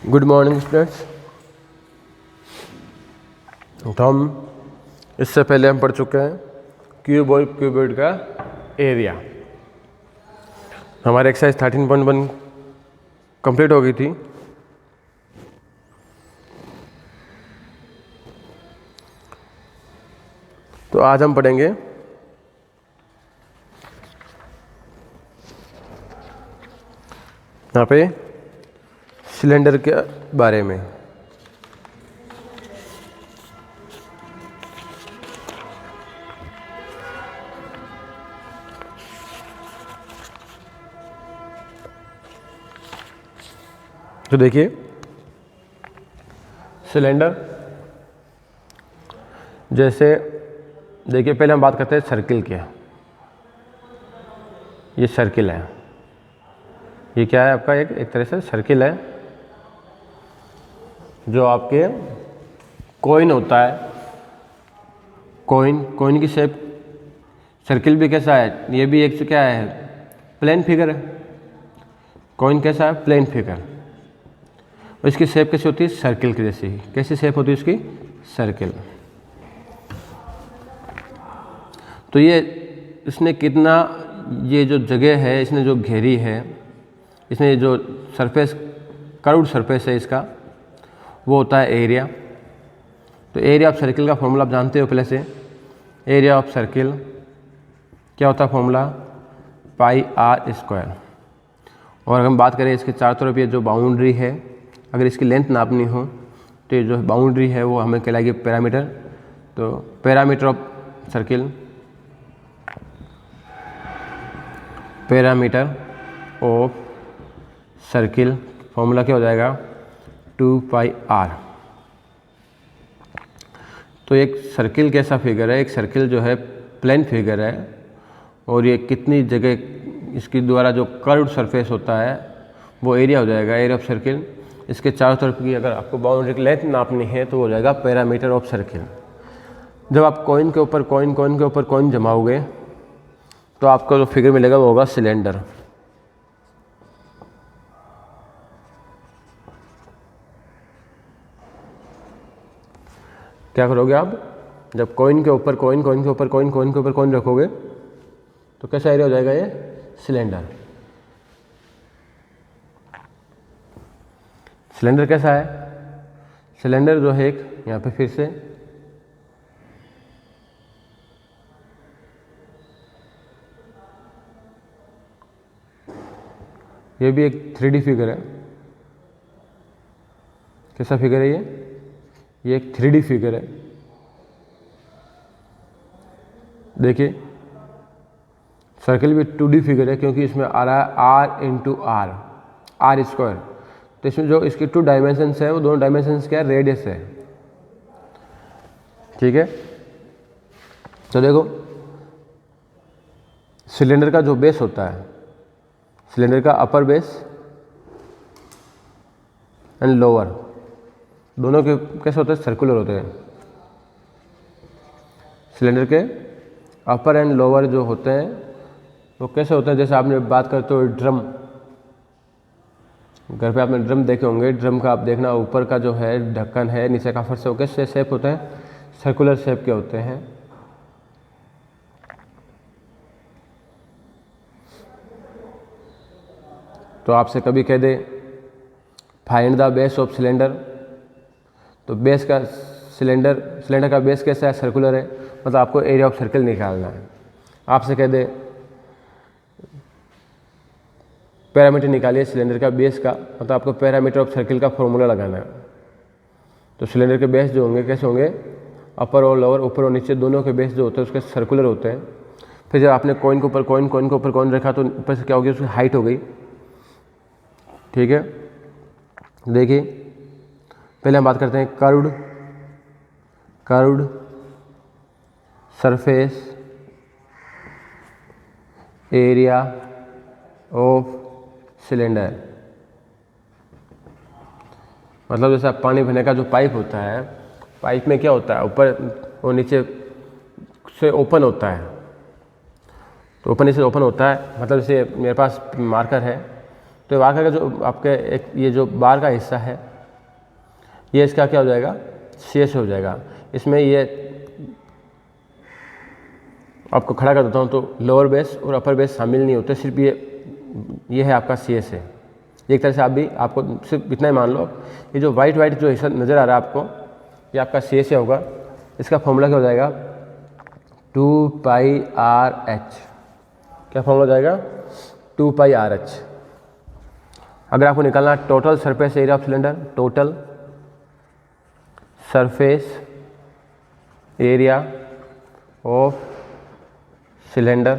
Good morning students. तो हम इससे पहले हम पढ़ चुके हैं क्यूब और क्यूबॉइड का एरिया। हमारी एक्सरसाइज 13.1 कंप्लीट हो गई थी। तो आज हम पढ़ेंगे यहाँ पे सिलेंडर के बारे में। तो देखिए सिलेंडर, जैसे देखिए पहले हम बात करते हैं सर्किल की। ये सर्किल है, ये क्या है आपका एक तरह से सर्किल है। जो आपके कॉइन होता है, कॉइन की शेप सर्किल भी कैसा है, ये भी एक क्या है, प्लेन फिगर है। कॉइन कैसा है, प्लेन फिगर। और इसकी शेप कैसी होती है, सर्किल की जैसी। कैसी शेप होती है इसकी, सर्किल। तो ये इसने कितना, ये जो जगह है इसने जो घेरी है, इसने जो सरफेस, कर्व्ड सरफेस है इसका, वो होता है एरिया। तो एरिया ऑफ सर्किल का फॉर्मूला आप जानते हो पहले से। एरिया ऑफ सर्किल क्या होता है फॉर्मूला, पाई आर स्क्वायर। और अगर हम बात करें इसके चारों तरफ ये जो बाउंड्री है, अगर इसकी लेंथ नापनी हो तो ये जो बाउंड्री है वो हमें कहलाएगी पैरामीटर। तो parameter of circle, parameter of circle formula क्या हो जाएगा, 2 पाई आर। तो एक सर्किल कैसा फिगर है, एक सर्किल जो है प्लेन फिगर है, और ये कितनी जगह इसकी द्वारा जो कर्व्ड सरफेस होता है वो एरिया हो जाएगा, एरिया ऑफ सर्किल। इसके चारों तरफ की अगर आपको बाउंड्री की लेंथ नापनी है तो हो जाएगा पैरामीटर ऑफ सर्किल। जब आप कॉइन के ऊपर कॉइन जमाओगे तो आपको जो फिगर मिलेगा वो होगा सिलेंडर। क्या करोगे आप, जब कॉइन के ऊपर कॉइन रखोगे तो कैसा एरिया हो जाएगा, ये सिलेंडर। सिलेंडर कैसा है, सिलेंडर जो है एक यहाँ पे फिर से ये भी एक 3D फिगर है। कैसा फिगर है ये एक 3D फिगर है। देखिए सर्किल भी 2D फिगर है, क्योंकि इसमें आ रहा है आर इंटू आर स्क्वायर। तो इसमें जो इसकी 2 डायमेंशंस है वो दोनों डायमेंशंस क्या है, रेडियस है। ठीक है। तो देखो सिलेंडर का जो बेस होता है, सिलेंडर का अपर बेस एंड लोअर, दोनों के कैसे होते हैं, सर्कुलर होते हैं। सिलेंडर के अपर एंड लोअर जो होते हैं वो कैसे होते हैं, जैसे आपने बात करते हो ड्रम, घर पे आपने ड्रम देखे होंगे। ड्रम का आप देखना, ऊपर का जो है ढक्कन है, नीचे का फर्श है, वो कैसे शेप होते हैं, सर्कुलर शेप के होते हैं। तो आपसे कभी कह they find the base of cylinder, तो बेस का सिलेंडर का बेस कैसा है, सर्कुलर है, मतलब आपको एरिया ऑफ सर्किल निकालना है। आपसे कह दे पैरामीटर निकालिए सिलेंडर का बेस का, मतलब आपको पैरामीटर ऑफ सर्किल का फॉर्मूला लगाना है। तो सिलेंडर के बेस जो होंगे कैसे होंगे, अपर और लोअर, ऊपर और नीचे दोनों के बेस जो होते हैं उसके सर्कुलर होते हैं। फिर जब आपने कॉइन के ऊपर कॉइन रखा तो ऊपर से क्या हो गया, उसकी हाइट हो गई। ठीक है। देखिए पहले हम बात करते हैं curved surface area of cylinder. मतलब जैसे पानी भरने का जो पाइप होता है, पाइप में क्या होता है, ऊपर और नीचे से ओपन होता है। तो ओपन से ओपन होता है, मतलब जैसे मेरे पास मार्कर है, तो वाकर का जो आपके एक ये जो बार का हिस्सा है ये इसका क्या हो जाएगा, सी एस हो जाएगा। इसमें ये आपको खड़ा कर देता हूँ तो लोअर बेस और अपर बेस शामिल नहीं होते, सिर्फ ये है आपका सी एस है। एक तरह से आपको सिर्फ इतना ही मान लो, ये जो वाइट जो हिस्सा नज़र आ रहा है आपको, ये आपका सी एस होगा। इसका फॉर्मूला क्या हो जाएगा, 2πRh। क्या फॉर्मूला हो जाएगा, 2πRh। अगर आपको निकालना total surface area of cylinder, total surface area of cylinder,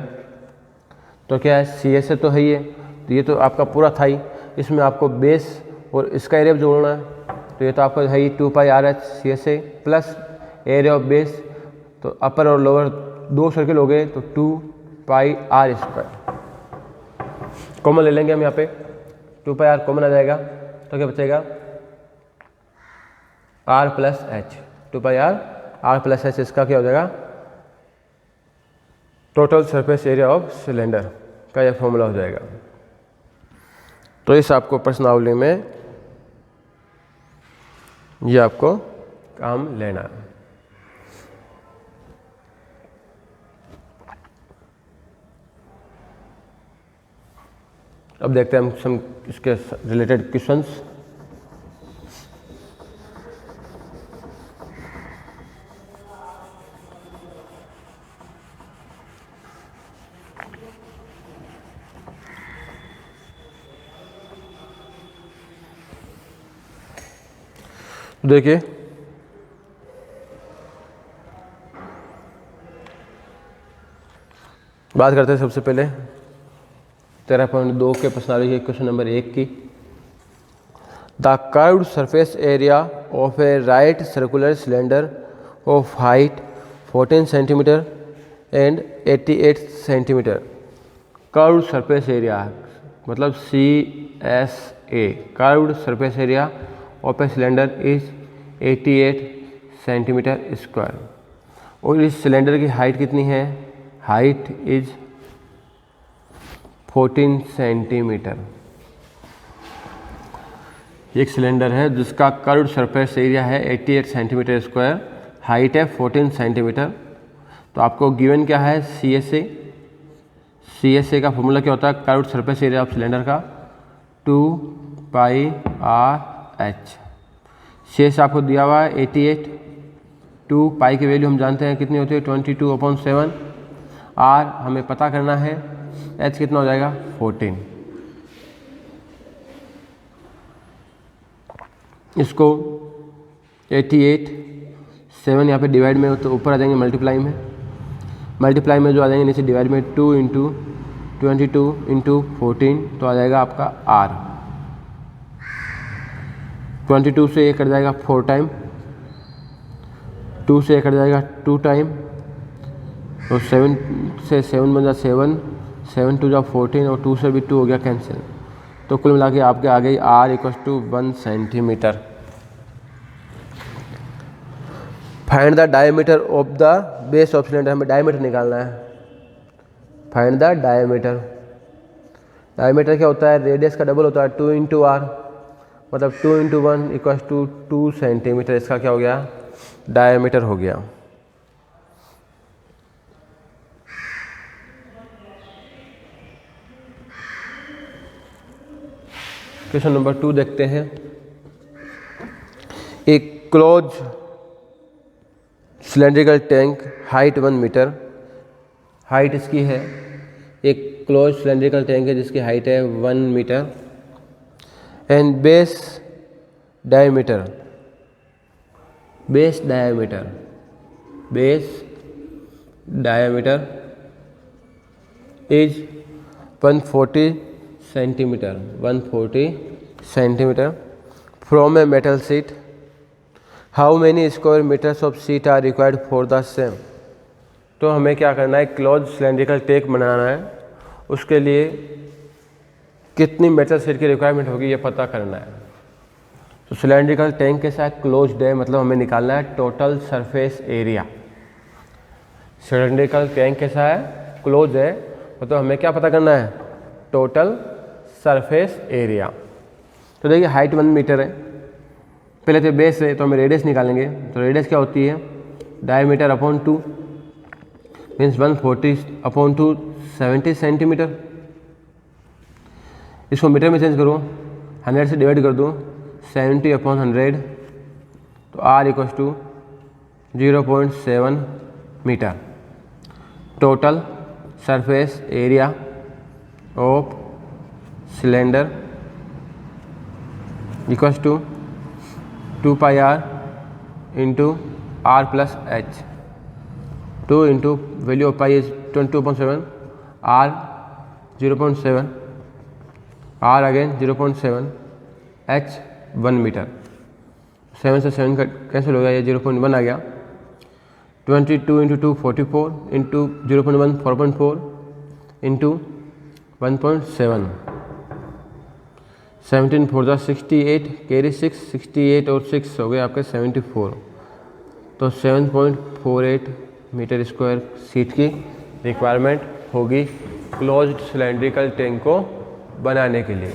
तो क्या है, सी एस तो है ही है, तो ये तो आपका पूरा था ही। इसमें आपको बेस और इसका एरिया जोड़ना है, तो ये तो आपका है ही 2πRh C S plus area of base, तो अपर और लोअर दो सर्किल हो गए, तो 2πr²। कॉमन ले लेंगे हम यहाँ पे, 2πr कॉमन आ जाएगा, तो क्या बचेगा, r+h। 2πr r+h, इसका क्या हो जाएगा, total surface area of cylinder का यह फॉर्मूला हो जाएगा। तो इस आपको प्रश्नावली में ये आपको काम लेना है। अब देखते हैं हम इसके रिलेटेड क्वेश्चंस। देखिए बात करते हैं सबसे पहले 13.2 के प्रश्नावली के क्वेश्चन नंबर 1 की। The curved surface area of A right circular cylinder of height 14 centimetre and 88 centimetre. Curved surface area मतलब CSA, curved surface area of a cylinder is 88 centimetre square. और इस सिलेंडर की हाइट कितनी है, height is 14 centimetre. एक cylinder है जिसका curved surface area है 88 सेंटीमीटर स्क्वायर, हाइट है 14 सेंटीमीटर। तो आपको गिवन क्या है, CSA। CSA का फॉर्मूला क्या होता है, curved surface area of cylinder का 2πRh। शेष आपको दिया हुआ है 88, 2 पाई की वैल्यू हम जानते हैं कितनी होती है, 22/7। R हमें पता करना है, H कितना हो जाएगा, 14। इसको 88 7 यहाँ पे डिवाइड में, तो ऊपर आ जाएंगे मल्टीप्लाई में, मल्टीप्लाई में जो आ जाएंगे नीचे डिवाइड में 2 × 22 × 14, तो आ जाएगा आपका R। 22 से ये कट जाएगा 4 टाइम, 2 से ये कट जाएगा 2 टाइम, और 7 से 7 बन जाए 7, 7 2 जा 14, और 2 से भी 2 हो गया कैंसिल। तो कुल मिला के आपके आ गई R = 1 centimetre. Find the diameter of the base of cylinder, हमें डायमीटर निकालना है। Find the diameter. डायमीटर क्या होता है, रेडियस का डबल होता है 2 × R, मतलब 2 × 1 = 2 सेंटीमीटर। इसका क्या हो गया, डायमीटर हो गया। क्वेश्चन नंबर 2 देखते हैं। एक close cylindrical tank, height 1 metre, height इसकी है, एक क्लोज सिलेंड्रिकल टैंक है जिसकी हाइट है 1 metre, and base diameter is 140 centimetre from a metal sheet. How many square metres of sheet are required for the same. तो हमें क्या करना है, क्लोज सिलेंड्रिकल टैंक बनाना है, उसके लिए कितनी मेटल शीट की रिक्वायरमेंट होगी ये पता करना है। तो सिलेंड्रिकल टैंक कैसा है, क्लोज्ड है, मतलब हमें निकालना है total surface area. Cylindrical tank कैसा है, क्लोज है, मतलब हमें क्या पता करना है, टोटल सरफेस एरिया। तो देखिए हाइट 1 मीटर है, पहले तो बेस है तो हमें रेडियस निकालेंगे। तो रेडियस क्या होती है, diameter upon 2 means 140 upon 2 70 centimetre. इसको मीटर में चेंज करो, 100 से डिवाइड कर दो, 70 अपॉन 100 तो R equals to 0.7 metre. Total surface area of cylinder equals to 2 pi R into R plus H। 2 into value of pi is 22.7, R 0.7, R again 0.7, H 1 metre. 7 से 7 का cancel हो गया, ये 0.1 आ गया। 22 इंटू 2 44 इंटू 0.1 4.4 इंटू 1.7, 17 4 जा 68, carry 6, 68 और 6 हो गए आपके 74। तो 7.48 मीटर स्क्वायर फीट की रिक्वायरमेंट होगी क्लोज्ड सिलेंड्रिकल टैंक को बनाने के लिए।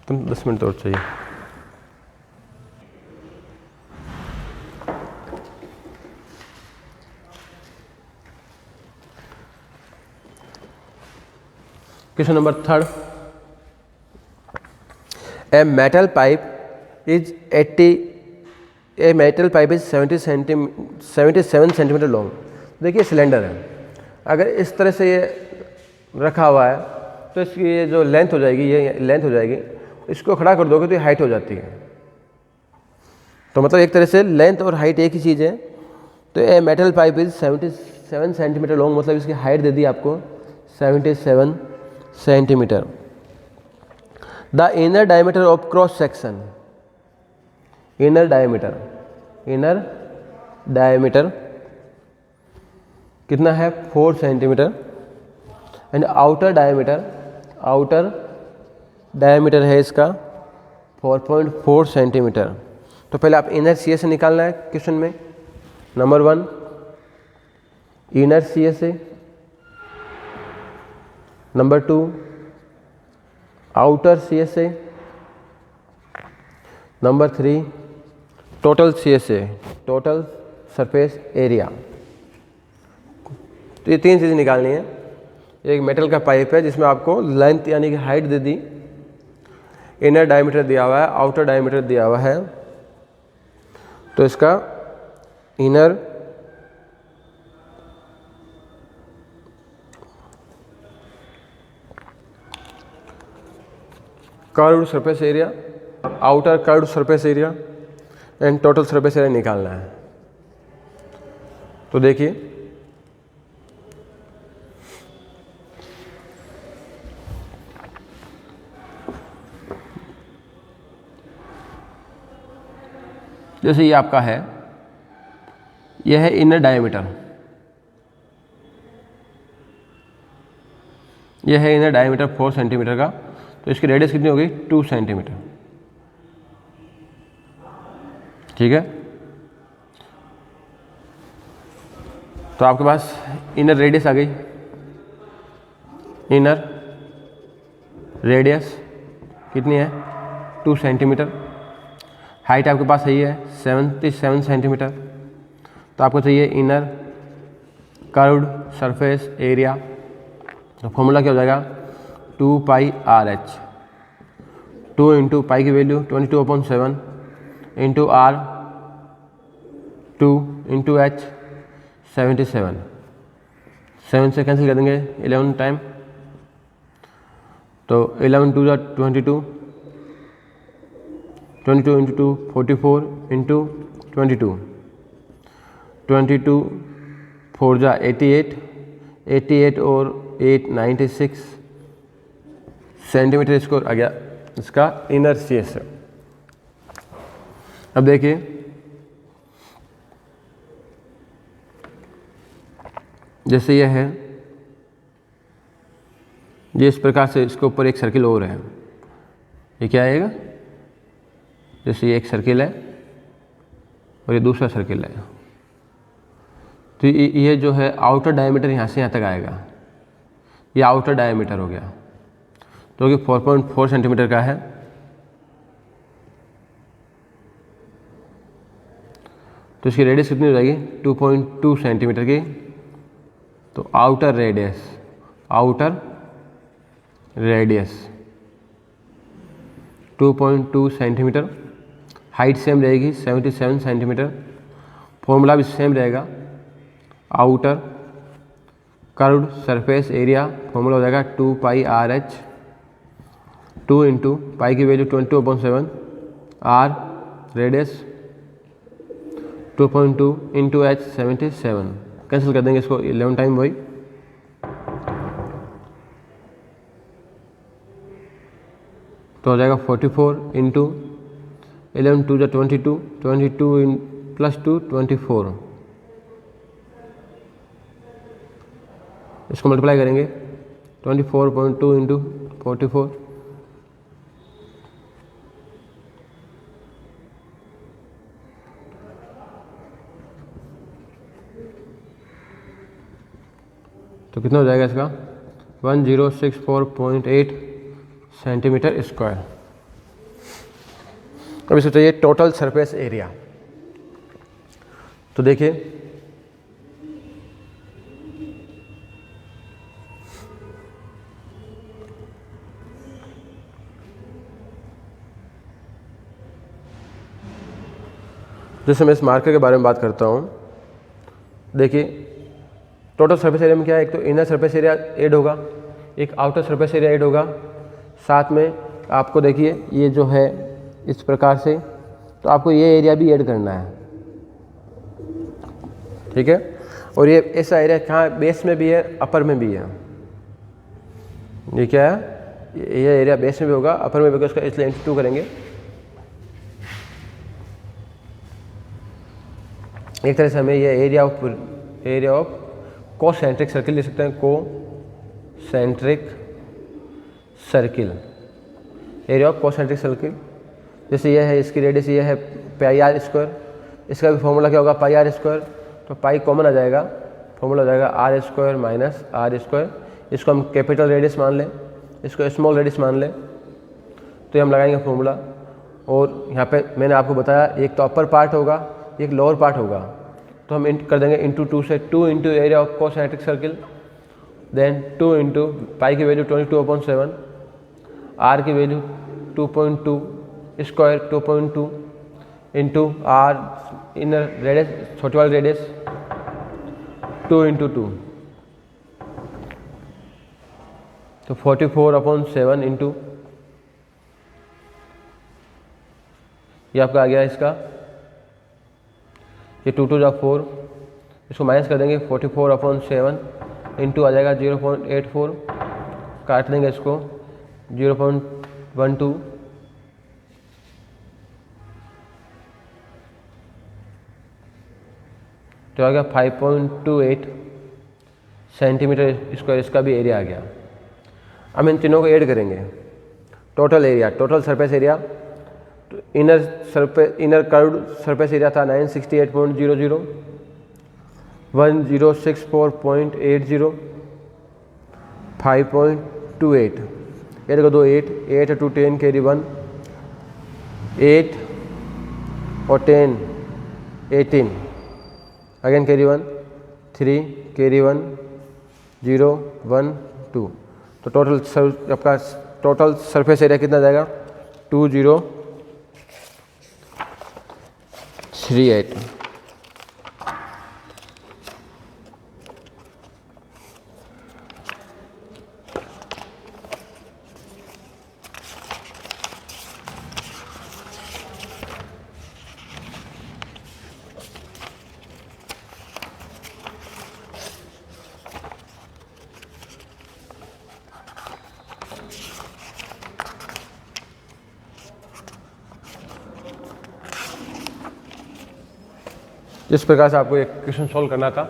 तुम 10 मिनट और चाहिए। Question number 3, a metal pipe is 77 centimetre long. देखिए सिलेंडर है, अगर इस तरह से ये रखा हुआ है तो इसकी ये जो लेंथ हो जाएगी, ये लेंथ हो जाएगी, इसको खड़ा कर दोगे तो ये हाइट हो जाती है। तो मतलब एक तरह से लेंथ और हाइट एक ही चीज़ है। तो a metal pipe is 77 centimetre long, मतलब इसकी हाइट दे दी आपको 77 centimetre. The inner diameter of cross section, inner diameter कितना है 4 सेंटीमीटर एंड आउटर डायमीटर है इसका 4.4 सेंटीमीटर। तो पहले आप इनर सी से निकालना है क्वेश्चन में। नंबर 1 इनर सी से, नंबर 2 आउटर सी से, नंबर 3 टोटल सी से, टोटल सरफेस एरिया। तो ये 3 चीज़ें निकालनी है। एक मेटल का पाइप है जिसमें आपको लेंथ यानी कि हाइट दे दी, इनर डायमीटर दिया हुआ है, आउटर डायमीटर दिया हुआ है। तो इसका inner curved surface area, outer curved surface area and total surface area निकालना है। तो देखिए जैसे ये आपका है, यह है इनर डायमीटर, यह है इनर डायमीटर 4 सेंटीमीटर का। तो इसकी रेडियस कितनी होगी 2 सेंटीमीटर, ठीक है। तो आपके पास इनर रेडियस आ गई, इनर रेडियस कितनी है 2 सेंटीमीटर। हाइट आपके पास सही है 77 सेंटीमीटर। तो आपको चाहिए इनर कर्व्ड सरफेस एरिया। तो फॉर्मूला क्या हो जाएगा 2 पाई RH, 2 इंटू पाई की value 22/7 into R, 2 into H 77, 7 से कैंसिल कर देंगे 11 टाइम। तो 11 2 22, 22 इंटू 2 44 इंटू 22, 22 4 जा 88, 88 और 8 96 सेंटीमीटर स्क्वायर आ गया इसका इनर फेस है। अब देखिए जैसे यह है, ये इस प्रकार से इसके ऊपर एक सर्किल और है, ये क्या आएगा, जैसे ये एक सर्किल है और ये दूसरा सर्किल है, तो ये जो है आउटर डायमीटर यहाँ से यहाँ तक आएगा, ये आउटर डायमीटर हो गया, जो कि 4.4 सेंटीमीटर का है। तो इसकी रेडियस कितनी हो जाएगी, 2.2 सेंटीमीटर की। तो outer radius 2.2 centimetre, height same रहेगी 77 सेंटीमीटर, फॉर्मूला भी सेम रहेगा, outer curved surface area formula हो जाएगा 2 pi R H, 2 into pi की value 22/7, R radius 2.2 into H 77, cancel कर देंगे इसको 11 टाइम वही, तो हो जाएगा 44 इंटू 11 2 22, 22 प्लस 2 24, इसको मल्टीप्लाई करेंगे 24.2 इंटू 44, तो कितना हो जाएगा इसका 1064.8 सेंटीमीटर स्क्वायर। अब इसको चाहिए टोटल सरफेस एरिया। तो देखिए जैसे मैं इस मार्कर के बारे में बात करता हूँ, देखिए टोटल सरफेस एरिया में क्या है, एक तो इनर सरफेस एरिया ऐड होगा, एक आउटर सरफेस एरिया ऐड होगा, साथ में आपको देखिए ये जो है इस प्रकार से, तो आपको ये एरिया भी ऐड करना है, ठीक है। और ये ऐसा एरिया कहाँ बेस में भी है, अपर में भी है, ये क्या है, ये एरिया बेस में भी होगा, अपर में भी होगा, उसका इसलिए इंटू 2 करेंगे। एक तरह से हमें ये एरिया ऑफ कोसेंट्रिक सर्किल लिख सकते हैं, concentric circle, area of concentric circle. जैसे यह है, इसकी रेडियस ये है पाई आर स्क्वायर, इसका भी फॉर्मूला क्या होगा पाई आर स्क्वायर, तो पाई कॉमन आ जाएगा, फॉर्मूला हो जाएगा R square minus R square, इसको हम कैपिटल रेडियस मान लें, इसको स्मॉल रेडियस मान लें, तो ये हम लगाएंगे फॉर्मूला। और यहाँ पे मैंने आपको बताया एक तो अपर पार्ट होगा, एक लोअर पार्ट होगा, तो हम कर देंगे इंटू 2 से, 2 into area of concentric circle, then 2 into pi की वैल्यू 22/7, आर की value 2.2 square 2.2 into R inner radius, छोटी वाली रेडियस 2 इंटू 2, तो 44/7 इंटू, ये आपका आ गया इसका, ये 2 2 4, इसको माइनस कर देंगे 44/7 इंटू आ जाएगा 0.84, काट देंगे इसको 0.12, तो आ गया 5.28 सेंटीमीटर स्क्वायर, इसका भी एरिया आ गया। अब इन तीनों को ऐड करेंगे, total area, total surface area, तो इनर कर्व्ड सरफेस एरिया था 968.00, 1064.80, 5.28, 8 को 2 8, 8 to 10 कैरी 1, 8 और 10 18, अगेन कैरी 1, 3 कैरी 1, 0 1 2, तो टोटल आपका टोटल सरफेस एरिया कितना जाएगा 2038। जिस प्रकार से आपको एक क्वेश्चन सॉल्व करना था।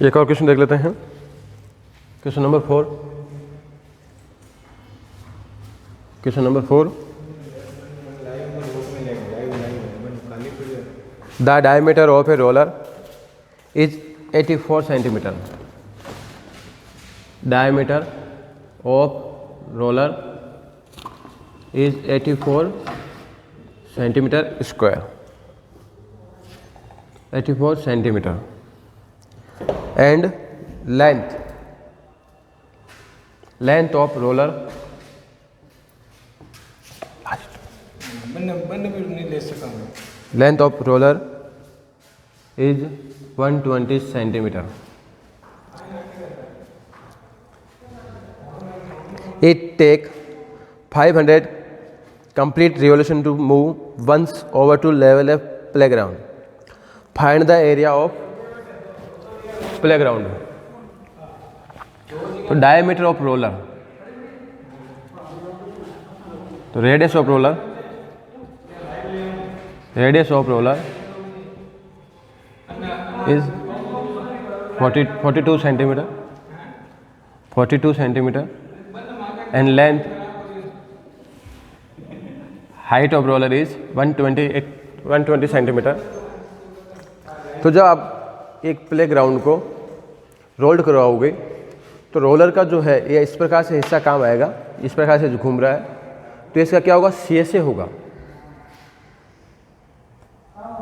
एक और क्वेश्चन देख लेते हैं। Question number 4। Question number 4, the diameter of a roller is 84 centimetre. Diameter of roller is 84 centimetre square. 84 centimetre. And length of roller length of roller is 120 centimeter. It take 500 complete revolution to move once over to level a playground. Find the area of playground. तो diameter of roller, तो radius of roller is 42 centimetre. 42 centimetre. And length, height of roller is 120 centimetre. तो जब आप एक playground को rolled करवाओगे तो roller का जो है ये इस प्रकार से हिस्सा काम आएगा, इस प्रकार से जो घूम रहा है, तो इसका क्या होगा, CSA होगा।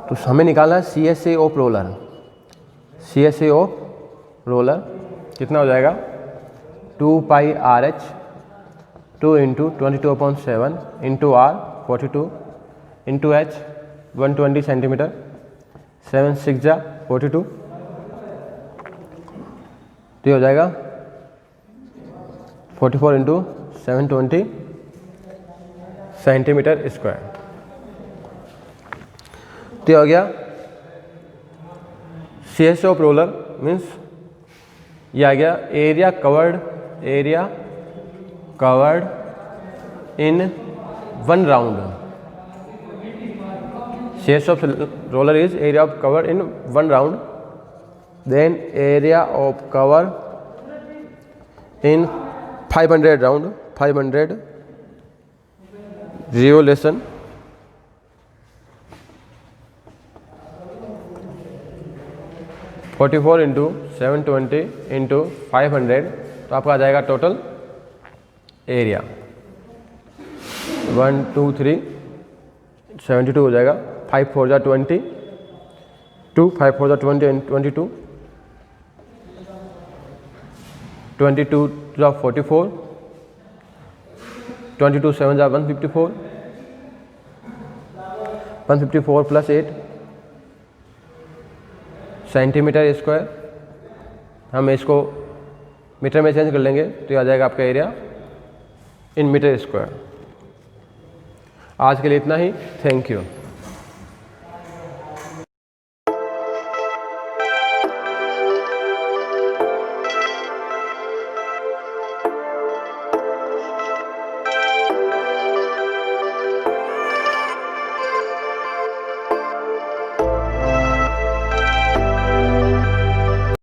तो हमें निकालना है CSA of roller. CSA of roller कितना हो जाएगा, 2 पाई RH 2 into 22/7 into R 42 into H 120 centimetre. 7 6 जा 42, तो ये हो जाएगा 44 इंटू 720 सेंटीमीटर स्क्वायर। तो ये हो गया CSA ऑफ रोलर मीन्स ये आ गया area covered in 1 round. CSA of roller is area of cover in 1 round. Then area of cover in 500 round, 500 revolution. (44 into 720 into 500) तो आपका आ जाएगा टोटल एरिया 1 2 3 72 हो जाएगा। 5 4 जा 20 2 5 4 जा 20 and 22 22 जा 44 22 7 जा 154 154 प्लस 8 सेंटीमीटर स्क्वायर। हम इसको मीटर में चेंज कर लेंगे तो ये आ जाएगा आपका एरिया इन मीटर स्क्वायर। आज के लिए इतना ही। Thank you.